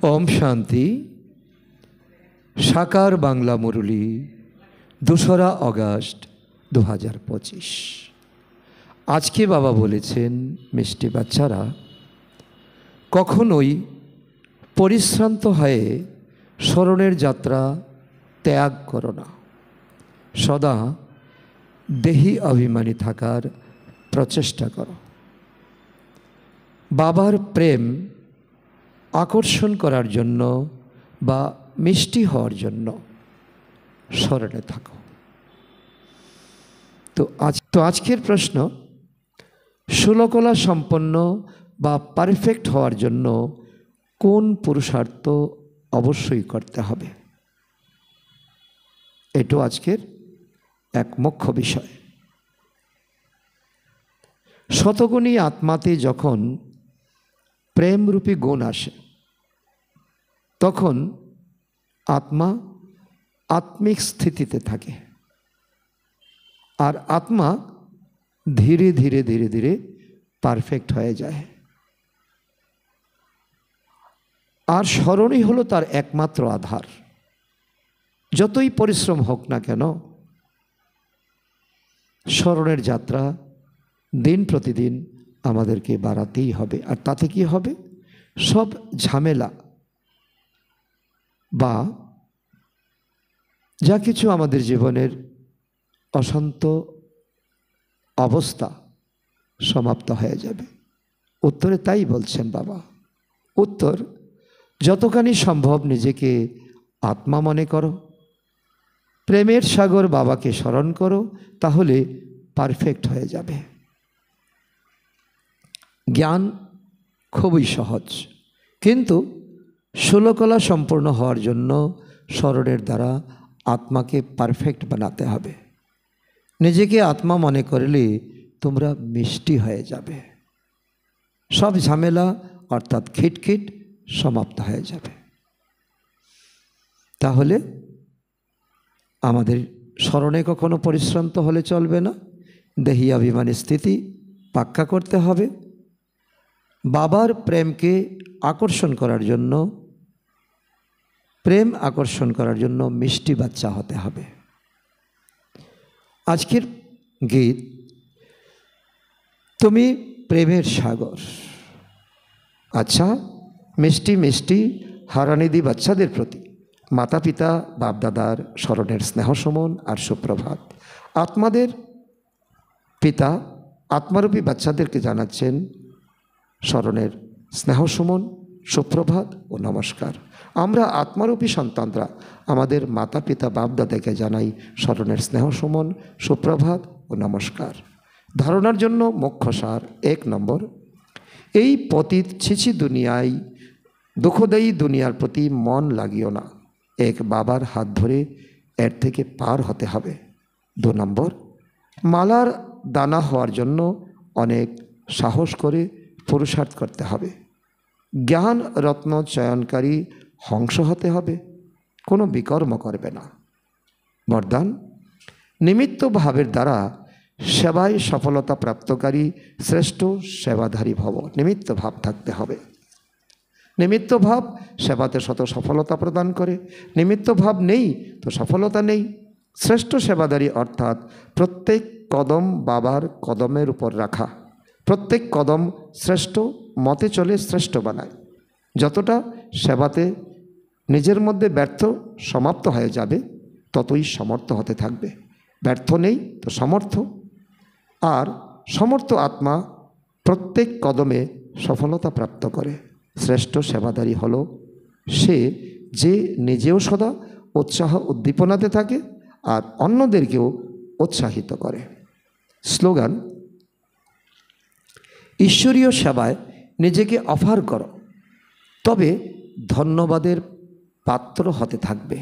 ओम शांति। साकार बांगला मुरली 2रा अगस्ट 2025। आज के बाबा बोलेছেন मिष्टि बाच्चारा कखनोई परिश्रांत हये स्मरणेर यात्रा त्याग करो ना, सदा देही अभिमानी थाकार प्रचेष्टा करो। बाबार प्रेम आकर्षण करार जन्य बा मिष्टि हওয়ার जन्य स्मरणे थाको। तो आजकेर प्रश्न, षोलकला सम्पन्न बा पारफेक्ट हওয়ার जन्य कोन पुरुषार्थ अवश्यई करते हबे, एटो आजकेर एक मुख्य विषय। शतगुणी आत्माते जखन प्रेम रूपी गुण आसे तखन आत्मा आत्मिक स्थितिते थाके और आत्मा धीरे धीरे धीरे धीरे पारफेक्ट हो जाए। और स्मरणई हलो तार एकमात्र आधार। जतई परिश्रम होक ना केन स्मरणेर यात्रा दिन प्रतिदिन आमादेरके बाड़ातेई हबे। और ताते कि हबे, सब झमेला बा जा किछु आमादेर जीवनेर अशांत अवस्था समाप्त हो जाबे। उत्तरे ताई बोलছেন बाबा। उत्तर, যতখানি सम्भव निजेके आत्मा मने करो, प्रेमेर सागर बाबा के स्मरण करो, ताहले पारफेक्ट हो जाबे। ज्ञान खूबई सहज, किन्तु षोलकला सम्पूर्ण हওয়ার जन्य स्मरणेर द्वारा आत्मा के पारफेक्ट बनाते हबे। निजेके आत्मा मने करले तोमरा मिष्टि हয়ে যাবে, सब झमेला अर्थात खिटखिट समाप्त হয়ে যাবে। তাহলে আমাদের স্মরণে কখনো পরিশ্রান্ত হলে চলবে না, দেহি অভিমানী স্থিতি পাক্কা করতে হবে। বাবার প্রেমকে আকর্ষণ করার জন্য, প্রেম আকর্ষণ করার জন্য মিষ্টি বাচ্চা হতে হবে। আজকের গীত, তুমি প্রেমের সাগর। আচ্ছা, মিষ্টি মিষ্টি হারানিধি বাচ্চাদের প্রতি माता पिता बाप दादार स्मरणेर स्नेह सुमन और सुप्रभात। आत्मादेर पिता आत्मारूपी बाच्चादेरके जानाচ্ছেন स्मरणेर स्नेह सुमन सुप्रभात और नमस्कार। आमरा आत्मारूपी सन्तानरा आमादेर माता पिता बाप दादाके जानाई स्मरणेर स्नेह सुमन सुप्रभात और नमस्कार। धारणार जन्य मुख्य सार 1 नम्बर, এই পতিত ছিছি দুনিয়ায় দুঃখদায়ী দুনিয়ার প্রতি মন লাগিও না, एक बाबार हाथ धरे एर थेके पार होते हबे। 2 नम्बर, मालार दाना हওয়ার जन्य अनेक साहस करे पुरुषार्थ करते हबे। ज्ञान रत्न चयनकारी हंस होते हबे, कोनो विकर्म करबे ना। वरदान, निमित्त भावेर द्वारा सेवाय सफलता प्राप्तकारी श्रेष्ठ सेवाधारी भव। निमित्त भाव थाकते हबे। निमित्त भाव सेवाते शत सफलता प्रदान करे, निमित्त भाव नहीं तो सफलता नहीं। श्रेष्ठ सेवादारी अर्थात प्रत्येक कदम बाबार कदमेर ऊपर रखा, प्रत्येक कदम श्रेष्ठ मते चले श्रेष्ठ बनाय। যতটা सेवाते निजेर मध्य व्यर्थ समाप्त हो जाबे ततई समर्थ होते थाकबे। व्यर्थ नहीं तो समर्थ, और समर्थ आत्मा प्रत्येक कदमे सफलता प्राप्त करे। श्रेष्ठ सेवादारी हलो से जे निजेও सदा उत्साह उद्दीपनाते थाके और अन्यदेरकेও उत्साहित करे। स्लोगान, ईश्वरीय सेवाय निजेके अफार करो, तबे धन्यवादेर पात्र होते थाकबे।